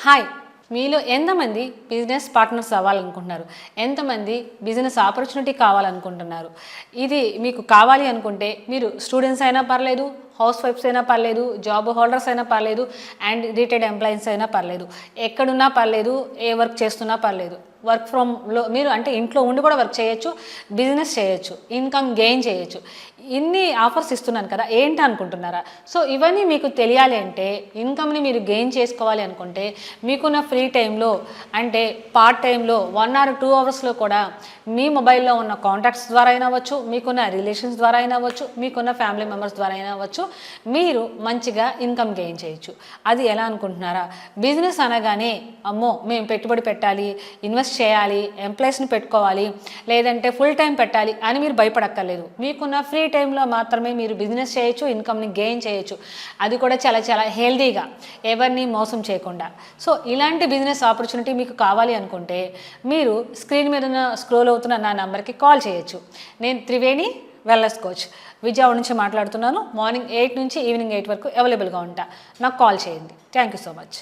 Hi, మీలో ఎంతమంది business partners అవ్వాలనుకుంటున్నారు? ఎంతమంది బిజినెస్ ఆపర్చునిటీ కావాలనుకుంటున్నారు? ఇది మీకు కావాలి అనుకుంటే మీరు స్టూడెంట్స్ అయినా పర్లేదు, హౌస్ వైఫ్స్ అయినా పర్లేదు, జాబ్ హోల్డర్స్ అయినా పర్లేదు, అండ్ రిటైర్డ్ ఎంప్లాయీస్ అయినా పర్లేదు, ఎక్కడున్నా పర్లేదు, ఏ వర్క్ చేస్తున్నా పర్లేదు. వర్క్ ఫ్రమ్లో మీరు అంటే ఇంట్లో ఉండి కూడా వర్క్ చేయొచ్చు, బిజినెస్ చేయొచ్చు, ఇన్కమ్ గెయిన్ చేయొచ్చు. ఇన్ని ఆఫర్స్ ఇస్తున్నాను కదా, ఏంటి అనుకుంటున్నారా? సో ఇవన్నీ మీకు తెలియాలి అంటే, ఇన్కమ్ని మీరు గెయిన్ చేసుకోవాలి అనుకుంటే, మీకున్న ఫ్రీ టైంలో అంటే పార్ట్ టైంలో 1 or 2 అవర్స్లో కూడా మీ మొబైల్లో ఉన్న కాంటాక్ట్స్ ద్వారా అయినా అవ్వచ్చు, మీకున్న రిలేషన్స్ ద్వారా అయినా అవ్వచ్చు, మీకున్న ఫ్యామిలీ మెంబర్స్ ద్వారా అయినా అవ్వచ్చు, మీరు మంచిగా ఇన్కమ్ గెయిన్ చేయొచ్చు. అది ఎలా అనుకుంటున్నారా? బిజినెస్ అనగానే అమ్మో మేము పెట్టుబడి పెట్టాలి, ఇన్వెస్ట్ చేయాలి, ఎంప్లాయీస్ని పెట్టుకోవాలి, లేదంటే ఫుల్ టైం పెట్టాలి అని మీరు భయపడక్కర్లేదు. మీకున్న ఫ్రీ టైంలో మాత్రమే మీరు బిజినెస్ చేయొచ్చు, ఇన్కమ్ని గెయిన్ చేయొచ్చు. అది కూడా చాలా చాలా హెల్దీగా, ఎవరిని మోసం చేయకుండా. సో ఇలాంటి బిజినెస్ ఆపర్చునిటీ మీకు కావాలి అనుకుంటే మీరు స్క్రీన్ మీద స్క్రోల్ అవుతున్న నా నెంబర్కి కాల్ చేయొచ్చు. నేను త్రివేణి వెల్నెస్ కోచ్, విజయవాడ నుంచి మాట్లాడుతున్నాను. మార్నింగ్ 8 నుంచి ఈవినింగ్ 8 వరకు అవైలబుల్గా ఉంటా. నాకు కాల్ చేయండి. Thank you so much.